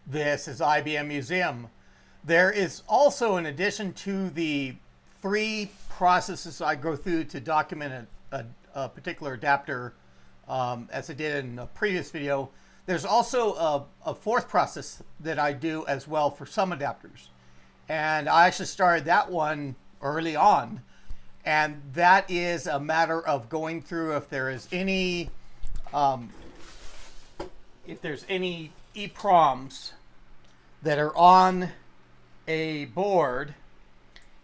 This is IBM Museum. There is also, in addition to the three processes I go through to document a particular adapter, as I did in a previous video, there's also a fourth process that I do as well for some adapters. And I actually started that one early on. And that is a matter of going through if there is any EPROMs that are on a board.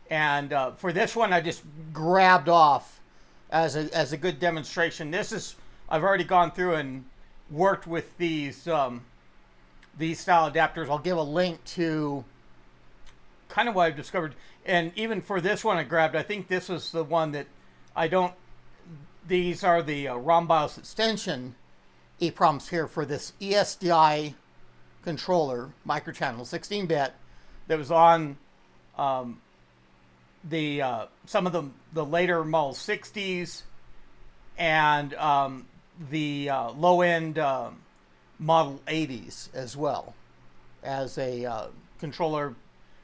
And for this one, I just grabbed off as a good demonstration. I've already gone through and worked with these style adapters. I'll give a link to kind of what I've discovered. And even for this one I grabbed, I think this was the one that these are the ROM BIOS extension EPROMs here for this ESDI controller, microchannel, 16-bit, that was on some of the later Model 60s and the low-end Model 80s as well, as a controller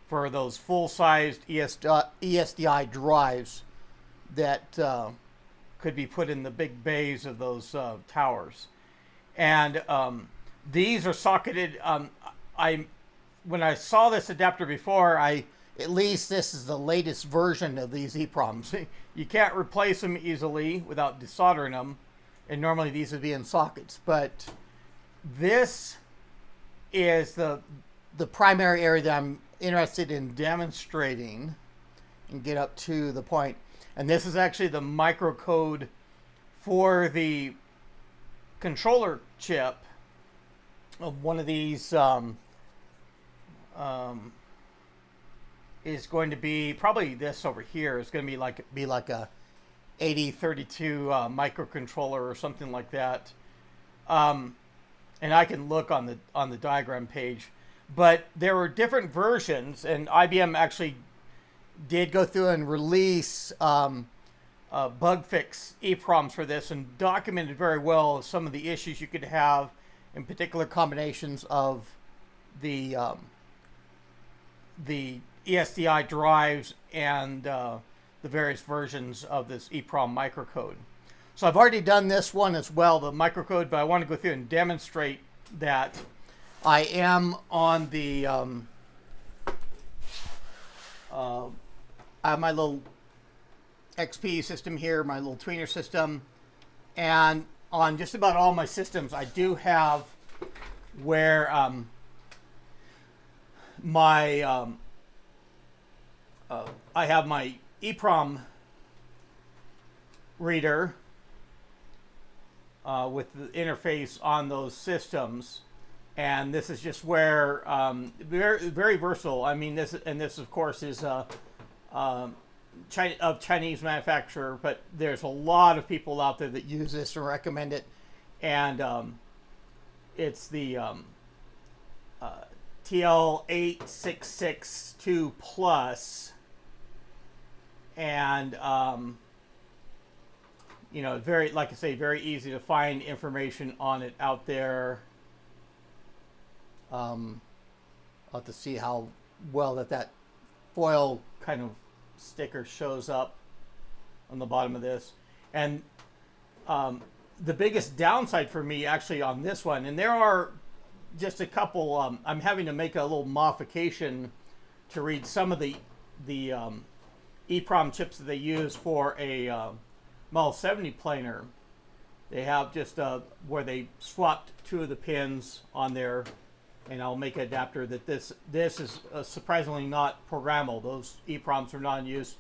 for those full-sized ESDI drives that could be put in the big bays of those towers. And these are socketed. When I saw this adapter before, at least this is the latest version of these EPROMs. You can't replace them easily without desoldering them, and normally these would be in sockets. But this is the primary area that I'm interested in demonstrating and get up to the point. And this is actually the microcode for the controller chip of one of these. Is going to be probably this over here. It's going to be like a 8032 microcontroller or something like that. And I can look on the diagram page. But there were different versions, and IBM actually did go through and release bug fix EPROMs for this, and documented very well some of the issues you could have in particular combinations of the ESDI drives and the various versions of this EPROM microcode. So I've already done this one as well, the microcode, but I want to go through and demonstrate that. I am on the I have my little XP system here, my little tweener system, and on just about all my systems I do have where I have my EPROM reader with the interface on those systems. And this is just where very, very versatile. I mean, this of course is of Chinese manufacturer, but there's a lot of people out there that use this and recommend it. And it's the TL8662 Plus, and very, like I say, very easy to find information on it out there. I'll have to see how well that foil kind of sticker shows up on the bottom of this. And the biggest downside for me actually on this one, and there are just a couple, I'm having to make a little modification to read some of the EPROM chips that they use for a Model 70 planar. They have just where they swapped two of the pins on there, and I'll make an adapter that this is surprisingly not programmable. Those EPROMs are not in use,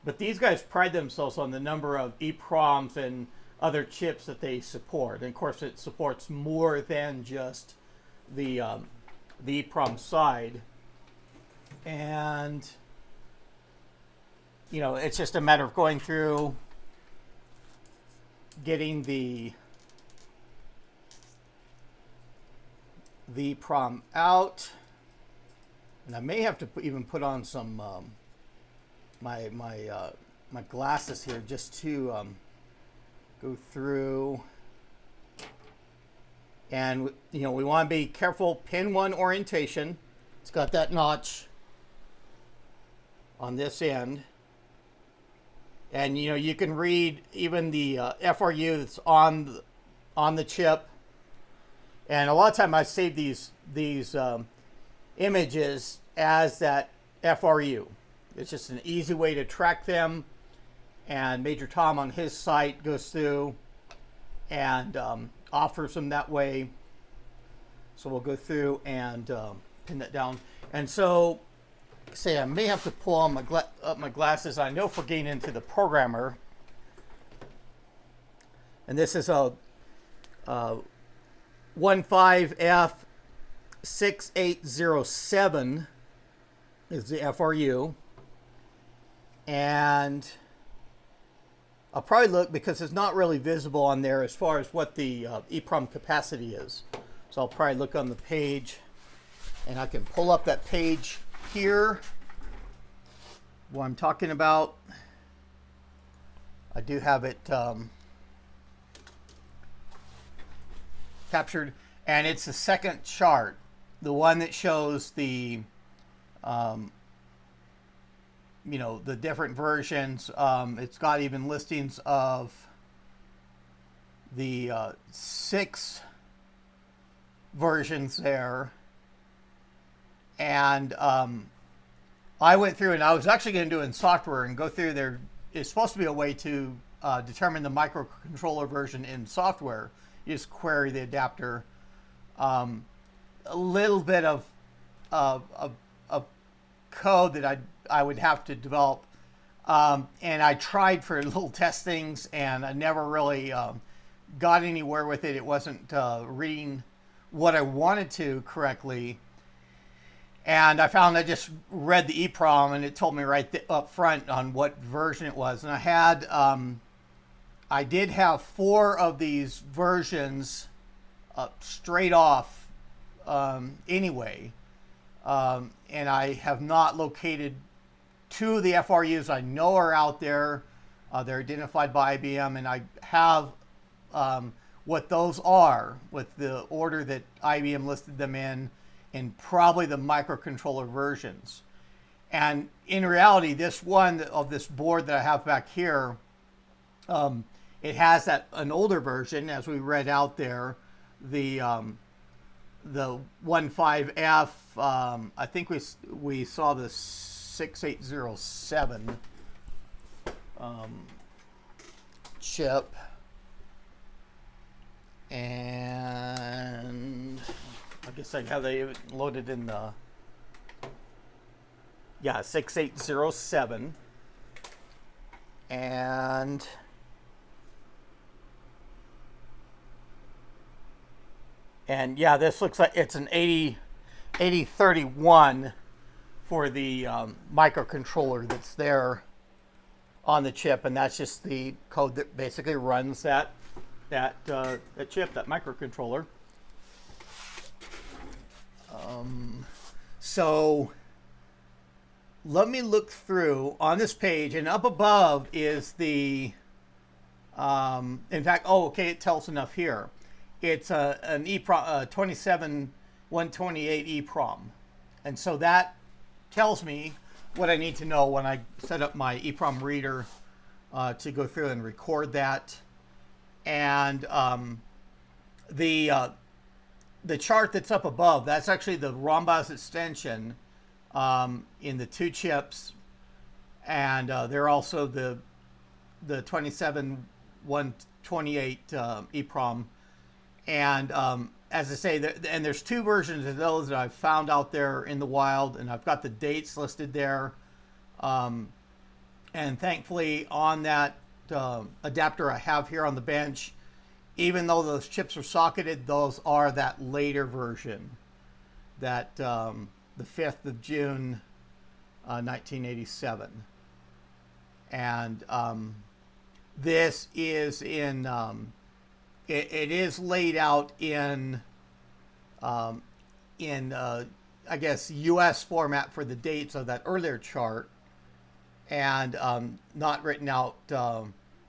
but these guys pride themselves on the number of EPROMs and other chips that they support. And of course, it supports more than just the EPROM side. And it's just a matter of going through, getting the EPROM out, and I may have to even put on some my glasses here just to go through And you know, we want to be careful. Pin 1 orientation. It's got that notch on this end. And you know, you can read even the FRU that's on the chip. And a lot of time I save these images as that FRU. It's just an easy way to track them. And Major Tom on his site goes through and offers them that way. So we'll go through and pin that down. And so, say I may have to pull on up my glasses. I know if we're getting into the programmer. And this is a 15F6807 is the FRU. And I'll probably look, because it's not really visible on there as far as what the EPROM capacity is. So I'll probably look on the page, and I can pull up that page here. What I'm talking about, I do have it captured, and it's the second chart, the one that shows the you know, the different versions. It's got even listings of the 6 versions there. And I went through, and I was actually going to do it in software and go through there. It's supposed to be a way to determine the microcontroller version in software. You just query the adapter. A little bit of code that I would have to develop. And I tried for little testings, and I never really got anywhere with it. It wasn't reading what I wanted to correctly. And I found I just read the EPROM, and it told me right up front on what version it was. And I had, I did have 4 of these versions straight off anyway. And I have not located 2 of the FRUs I know are out there. They're identified by IBM, and I have what those are with the order that IBM listed them in probably the microcontroller versions. And in reality, this one of this board that I have back here, it has an older version, as we read out there, the 15F. I think we saw the 6807 chip, and I guess I have they loaded in the 6807, and yeah, this looks like it's an 8031 for the microcontroller that's there on the chip, and that's just the code that basically runs that chip, that microcontroller. So let me look through on this page, and up above is the in fact, okay, it tells enough here. It's an EPROM 27128 EPROM, and so that tells me what I need to know when I set up my EPROM reader to go through and record that. And the chart that's up above, that's actually the ROMBOS extension in the 2 chips, and they're also the 27128 EPROM. And as I say, and there's 2 versions of those that I've found out there in the wild, and I've got the dates listed there. And thankfully, on that adapter I have here on the bench, even though those chips are socketed, those are that later version, that the 5th of June, 1987. And this is in, it is laid out in I guess, US format for the dates of that earlier chart, and not written out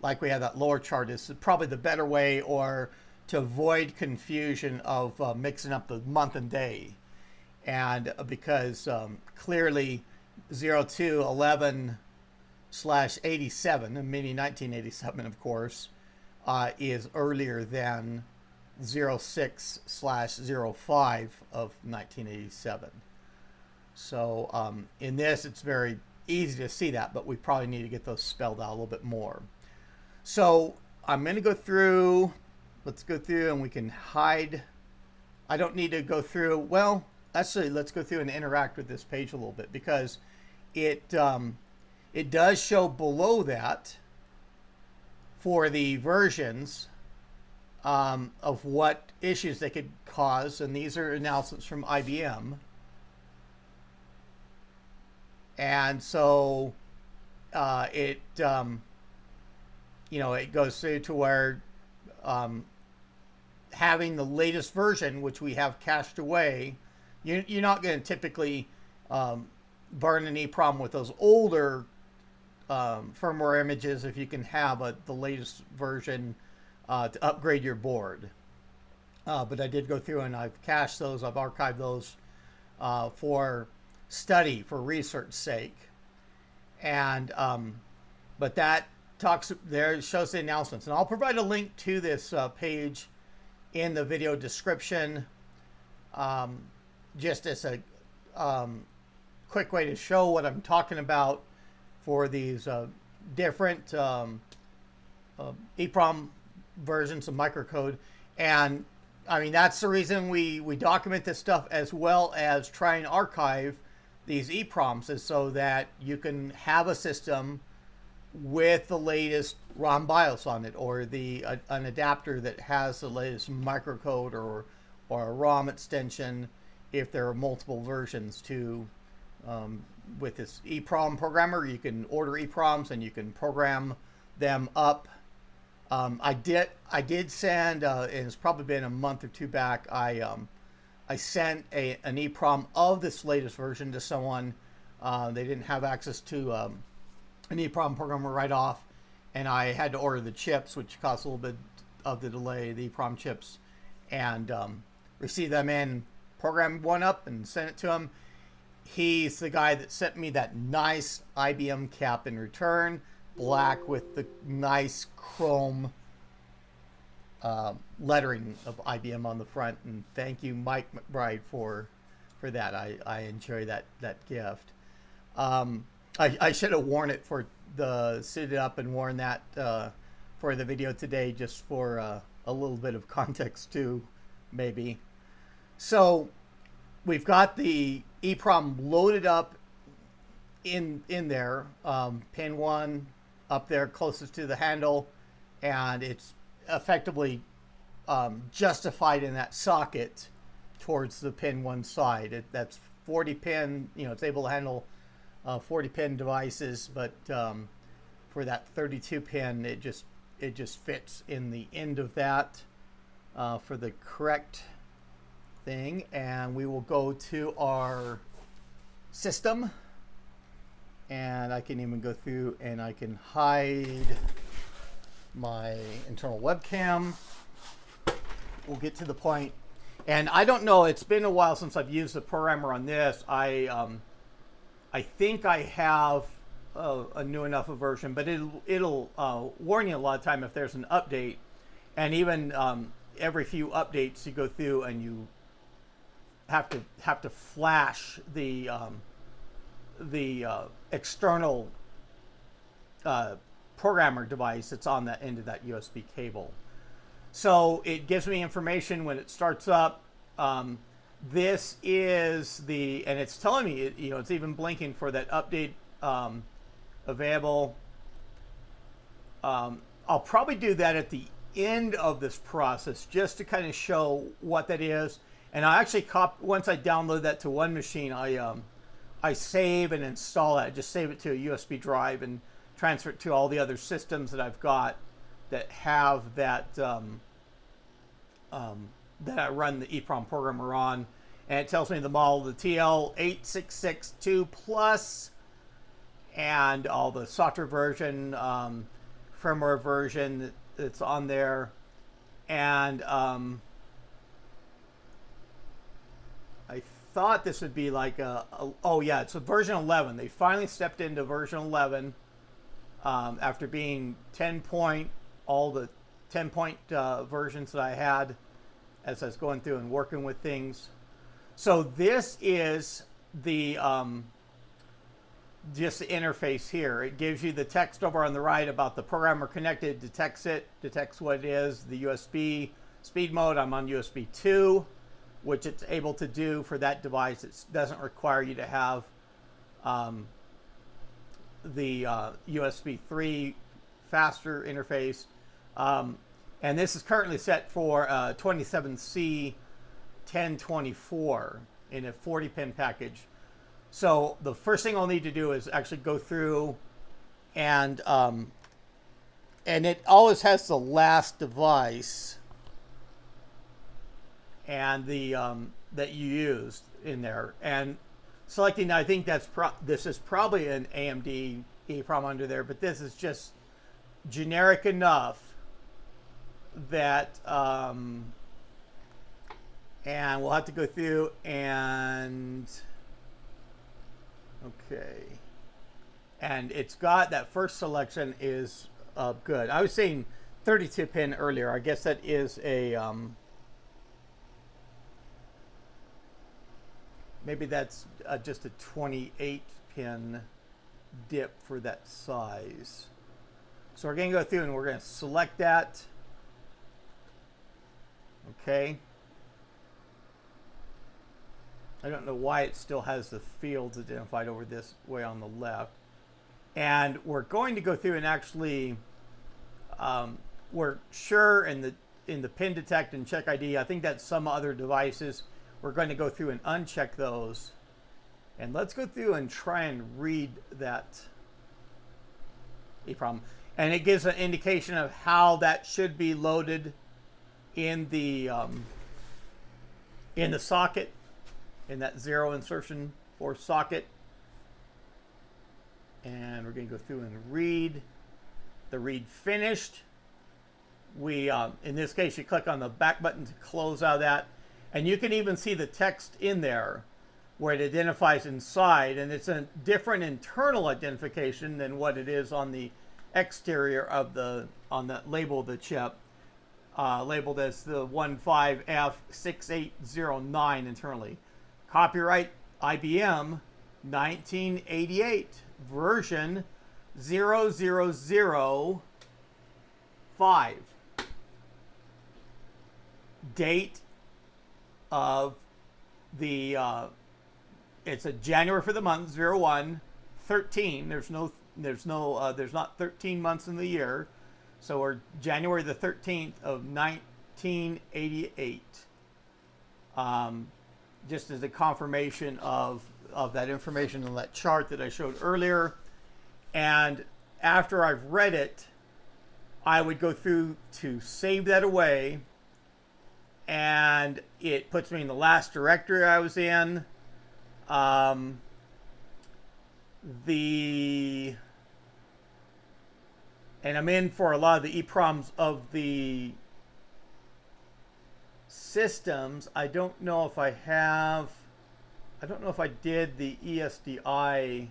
like we have that lower chart. Is probably the better way, or to avoid confusion of mixing up the month and day. And because clearly 0211/87, meaning 1987, of course, is earlier than 06/05 of 1987. So in this, it's very easy to see that, but we probably need to get those spelled out a little bit more. So I'm going to go through, let's go through and we can hide. I don't need to go through, well, actually, let's go through and interact with this page a little bit, because it does show below that for the versions of what issues they could cause, and these are announcements from IBM. And so it goes through to where having the latest version, which we have cached away, you're not going to typically burn an EPROM with those older firmware images if you can have the latest version to upgrade your board. But I did go through and I've cached those, I've archived those for study, for research sake. And but that talks there, shows the announcements, and I'll provide a link to this page in the video description, just as a quick way to show what I'm talking about for these different EPROM versions of microcode. And I mean, that's the reason we document this stuff, as well as try and archive these EPROMs, is so that you can have a system with the latest ROM BIOS on it, or an adapter that has the latest microcode or a ROM extension, if there are multiple versions to with this EPROM programmer. You can order EPROMs and you can program them up. I did send, and it's probably been a month or two back, I sent an EPROM of this latest version to someone. They didn't have access to an EPROM programmer right off, and I had to order the chips, which cost a little bit of the delay, the EPROM chips, and receive them in, program one up, and sent it to him. He's the guy that sent me that nice IBM cap in return, black with the nice chrome lettering of IBM on the front. And thank you, Mike McBride, for that. I enjoy that gift. I should have worn it for suited up and worn that for the video today, just for a little bit of context too, maybe. So we've got the EPROM loaded up in there, pin 1 up there closest to the handle, and it's effectively justified in that socket towards the pin 1 side. That's 40 pin, it's able to handle 40 pin devices, but for that 32 pin, it just fits in the end of that for the correct thing. And we will go to our system, and I can even go through and I can hide my internal webcam. We'll get to the point. And I don't know, it's been a while since I've used the programmer on this. I think I have a new enough a version, but it'll warn you a lot of time if there's an update. And even every few updates you go through and you have to flash the external programmer device that's on that end of that USB cable. So it gives me information when it starts up. This is and it's telling me, it's even blinking for that update available. I'll probably do that at the end of this process, just to kind of show what that is. And I actually once I download that to one machine, I save and install that. I just save it to a USB drive and transfer it to all the other systems that I've got that have that that I run the EPROM programmer on. And it tells me the model, the TL8662 Plus, and all the software version, firmware version that's on there. And I thought this would be like oh yeah, it's a version 11. They finally stepped into version 11 after being 10 point, all the 10 point versions that I had as I was going through and working with things. So this is the just the interface here. It gives you the text over on the right about the programmer connected, detects it, detects what it is, the USB speed mode. I'm on USB 2, which it's able to do for that device. It doesn't require you to have the USB 3 faster interface. And this is currently set for 27C 1024 in a 40-pin package. So the first thing I'll need to do is actually go through and it always has the last device and the that you used in there, and selecting. I think that's this is probably an AMD EPROM under there, but this is just generic enough that and we'll have to go through and okay, and it's got that first selection is good. I was saying 32 pin earlier. I guess that is a maybe that's just a 28 pin dip for that size. So we're going to go through and we're going to select that. Okay. I don't know why it still has the fields identified over this way on the left. And we're going to go through and actually, we're sure in the pin detect and check ID, I think that's some other devices. We're going to go through and uncheck those. And let's go through and try and read that EPROM. And it gives an indication of how that should be loaded in the socket, in that 0 insertion for socket. And we're going to go through and read. The read finished. We, in this case, you click on the back button to close out of that. And you can even see the text in there where it identifies inside. And it's a different internal identification than what it is on the exterior of on the label of the chip. Labeled as the 15F6809 internally. Copyright IBM 1988 version 0005. Date of the it's a January for the month 01 13. There's not 13 months in the year. So we're January the 13th of 1988. Just as a confirmation of that information on that chart that I showed earlier. And after I've read it, I would go through to save that away. And it puts me in the last directory I was in. And I'm in for a lot of the EPROMs of the systems. I don't know if I did the ESDI.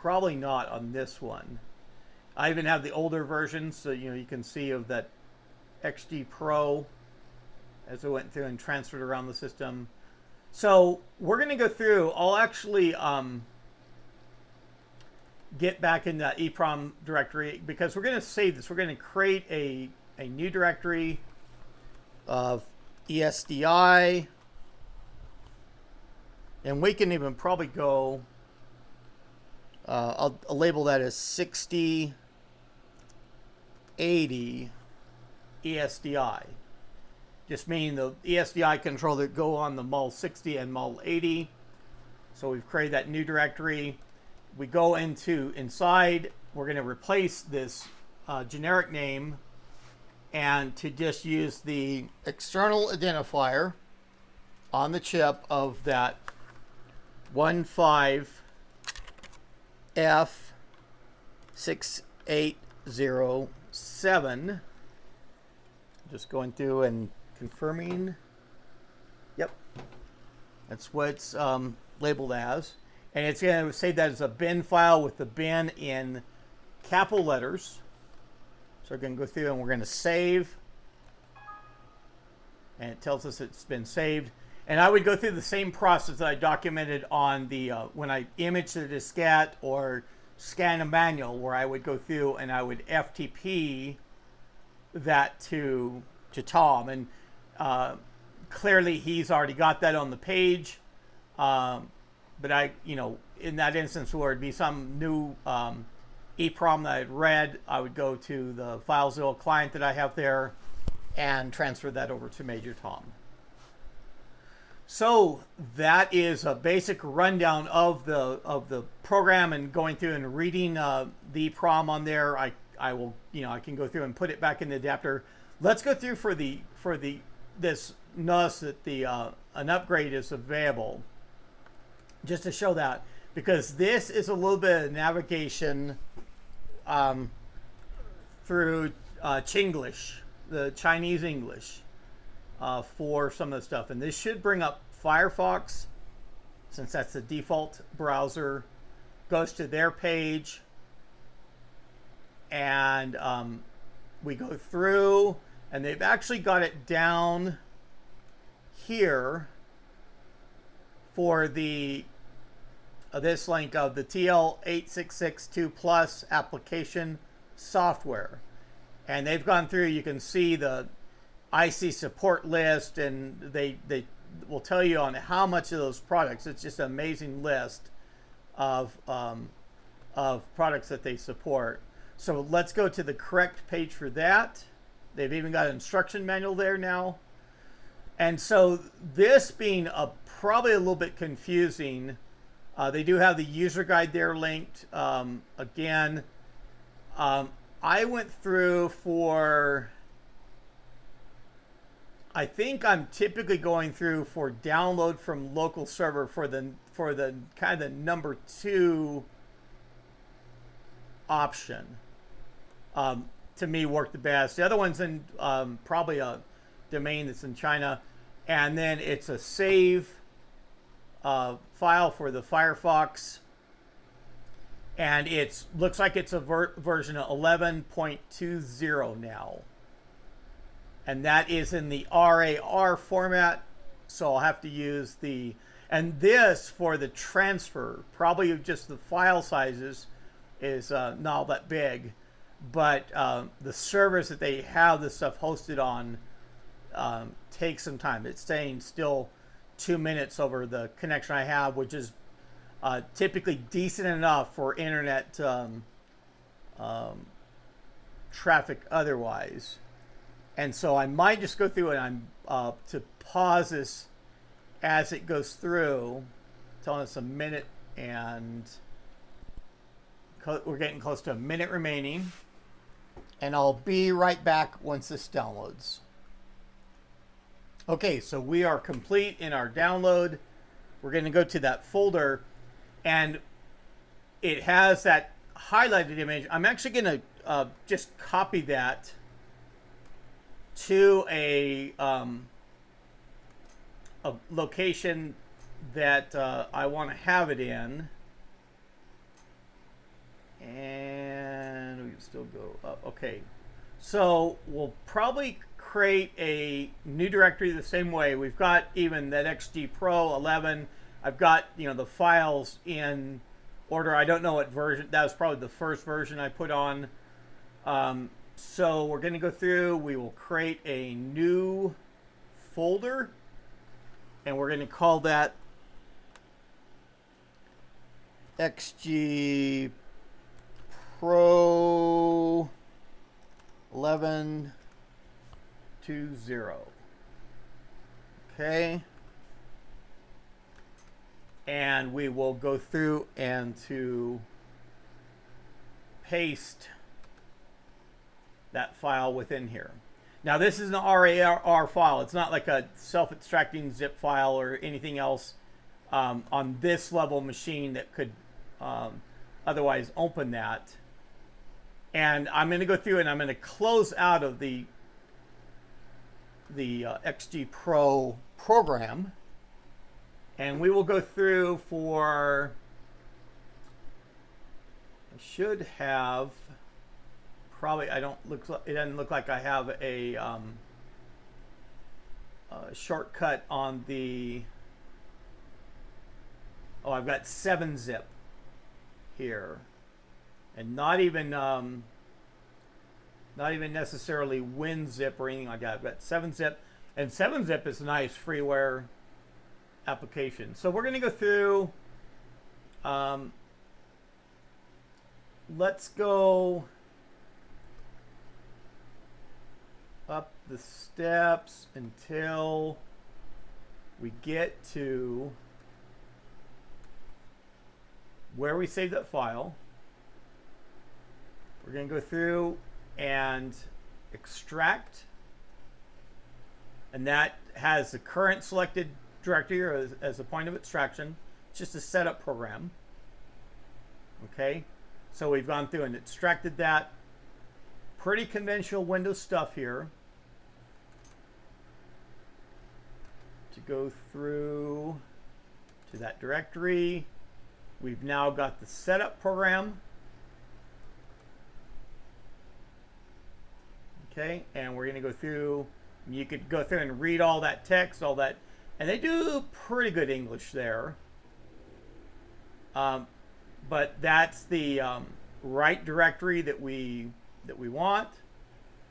Probably not on this one. I even have the older versions, so you can see of that XG Pro as I went through and transferred around the system. So we're going to go through. I'll actually get back in that EPROM directory because we're going to save this. We're going to create a new directory of ESDI, and we can even probably go. I'll label that as 6080 ESDI. Just meaning the ESDI controller that go on the Mul 60 and Mul 80. So we've created that new directory. We go inside. We're going to replace this generic name and to just use the external identifier on the chip of that 15F6807. 7. Just going through and confirming. Yep. That's what it's labeled as. And it's going to say that it's a bin file with the bin in capital letters. So we're going to go through and we're going to save. And it tells us it's been saved. And I would go through the same process that I documented on the when I image the diskette or scan a manual, where I would go through and I would FTP that to Tom. And clearly he's already got that on the page. But I, in that instance where it'd be some new EPROM that I'd read, I would go to the FileZilla client that I have there and transfer that over to Major Tom. So that is a basic rundown of the program, and going through and reading the EPROM on there. I will, I can go through and put it back in the adapter. Let's go through for this NUS that an upgrade is available, just to show that, because this is a little bit of navigation through Chinglish, the Chinese English, for some of the stuff. And this should bring up Firefox, since that's the default browser. Goes to their page, and we go through, and they've actually got it down here for the this link of the TL8662 Plus application software. And they've gone through, you can see the IC support list, and they will tell you on how much of those products. It's just an amazing list of products that they support. So let's go to the correct page for that. They've even got an instruction manual there now. And so this being probably a little bit confusing, they do have the user guide there linked. Again, I went through for, I think I'm typically going through for download from local server for the kind of the number 2 option. To me, worked the best. The other one's in probably a domain that's in China, and then it's a save file for the Firefox, and it looks like it's a version of 11.20 now, and that is in the RAR format. So I'll have to use and this for the transfer, probably just the file sizes is not all that big, but the servers that they have this stuff hosted on takes some time. It's saying still 2 minutes over the connection I have, which is typically decent enough for internet traffic otherwise. And so I might just go through and I'm to pause this as it goes through, telling us a minute, and we're getting close to a minute remaining. And I'll be right back once this downloads. Okay, so we are complete in our download. We're going to go to that folder, and it has that highlighted image. I'm actually going to just copy that to a location that I want to have it in. And we can still go up. Okay, so we'll probably create a new directory the same way. We've got even that XG Pro 11. I've got the files in order. I don't know what version. That was probably the first version I put on. So we're going to go through. We will create a new folder, and we're going to call that XG Pro 11.20. Okay. And we will go through and to paste that file within here. Now this is an RAR file. It's not like a self-extracting zip file or anything else on this level machine that could otherwise open that. And I'm going to go through and I'm going to close out of the XG Pro program, and we will go through for, I should have, probably, I don't look, it doesn't look like I have a shortcut on the, oh, I've got 7-zip here, and not even necessarily WinZip or anything like that. I've got 7-zip, and 7-zip is a nice freeware application. So we're going to go through. Let's go up the steps until we get to where we saved that file. We're going to go through and extract, and that has the current selected directory as a point of extraction. It's just a setup program. Okay, so we've gone through and extracted that. Pretty conventional Windows stuff here. To go through to that directory, we've now got the setup program. Okay, and we're going to go through. You could go through and read all that text, all that, and they do pretty good English there. But that's the right directory that we want.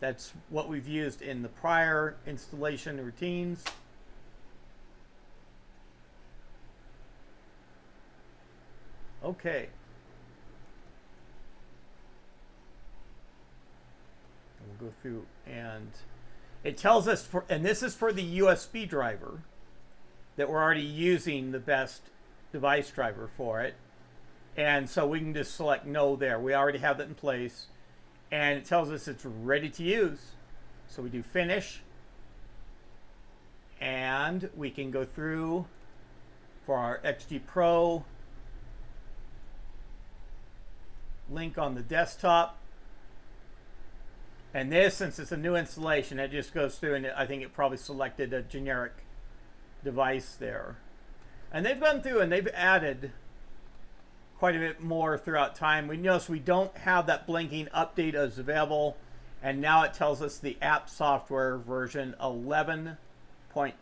That's what we've used in the prior installation routines. Okay. We'll go through, and it tells us and this is for the USB driver, that we're already using the best device driver for it. And so we can just select no there. We already have that in place. And it tells us it's ready to use. So we do finish. And we can go through for our XG Pro link on the desktop. And this, since it's a new installation, it just goes through, and I think it probably selected a generic device there. And they've gone through and they've added quite a bit more throughout time. We notice we don't have that blinking update as available, and now it tells us the app software version 11.20.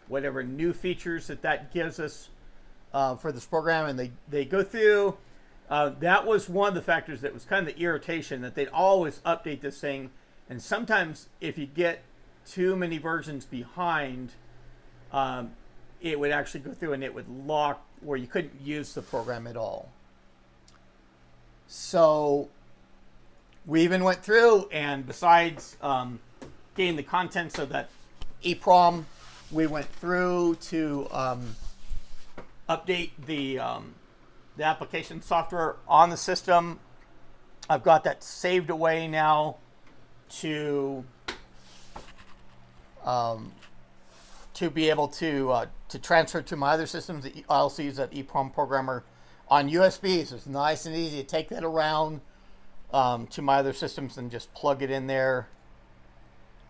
Whatever new features that gives us for this program, and they go through. That was one of the factors that was kind of the irritation, that they'd always update this thing, and sometimes if you get too many versions behind, it would actually go through and it would lock where you couldn't use the program at all. So we even went through, and besides getting the contents of that EPROM, we went through to update the application software on the system. I've got that saved away now to be able to transfer to my other systems. I also use that EPROM programmer on USB, so it's nice and easy to take that around to my other systems and just plug it in there.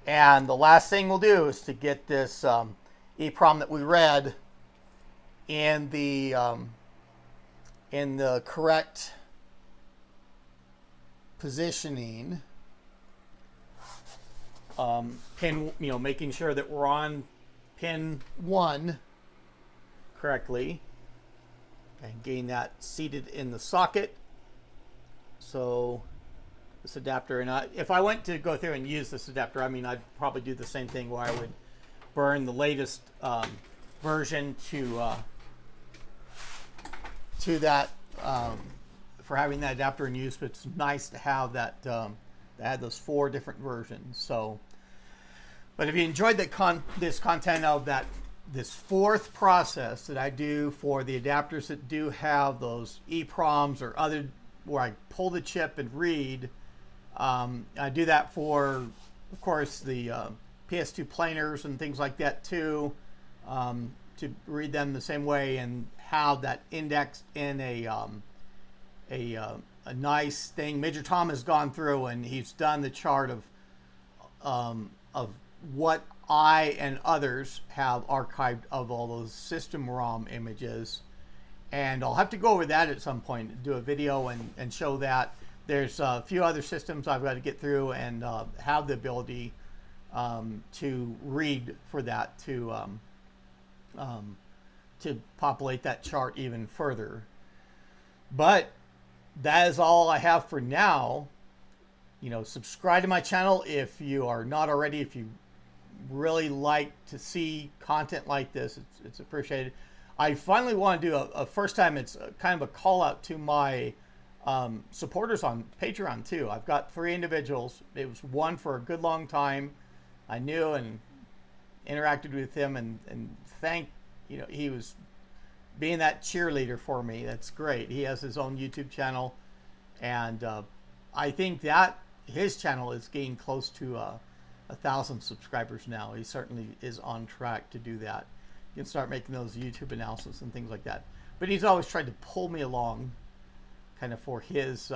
And the last thing we'll do is to get this EPROM that we read in the correct positioning, pin, making sure that we're on pin 1 correctly, and getting that seated in the socket. So this adapter, and if I went to go through and use this adapter, I mean, I'd probably do the same thing where I would burn the latest version to that for having that adapter in use. But it's nice to have that add those 4 different versions. So, but if you enjoyed this content of this 4th process that I do for the adapters that do have those EPROMs or other where I pull the chip and read, I do that for, of course, the PS2 planars and things like that too, to read them the same way and have that indexed in a a nice thing. Major Tom has gone through and he's done the chart of what I and others have archived of all those system ROM images. And I'll have to go over that at some point, do a video and show that. There's a few other systems I've got to get through and have the ability to read for that to populate that chart even further. But that is all I have for now. You know, subscribe to my channel if you are not already. If you really like to see content like this, it's appreciated. I finally want to do a first time, it's kind of a call out to my supporters on Patreon too. I've got 3 individuals. It was one for a good long time. I knew and interacted with him and you know, he was being that cheerleader for me. That's great. He has his own YouTube channel, and I think that his channel is getting close to 1,000 subscribers now. He certainly is on track to do that. You can start making those YouTube announcements and things like that. But he's always tried to pull me along, kind of for his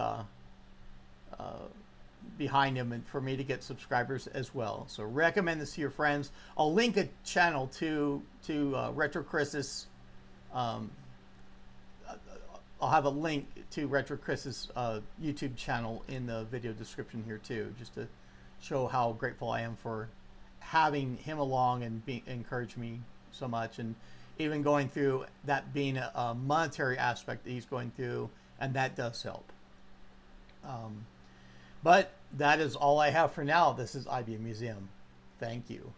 behind him and for me to get subscribers as well. So recommend this to your friends. I'll link a channel to Retro Chris's. I'll have a link to Retro Chris's YouTube channel in the video description here too, just to show how grateful I am for having him along and encourage me so much, and even going through that being a monetary aspect that he's going through, and that does help. But that is all I have for now. This is IBM Museum. Thank you.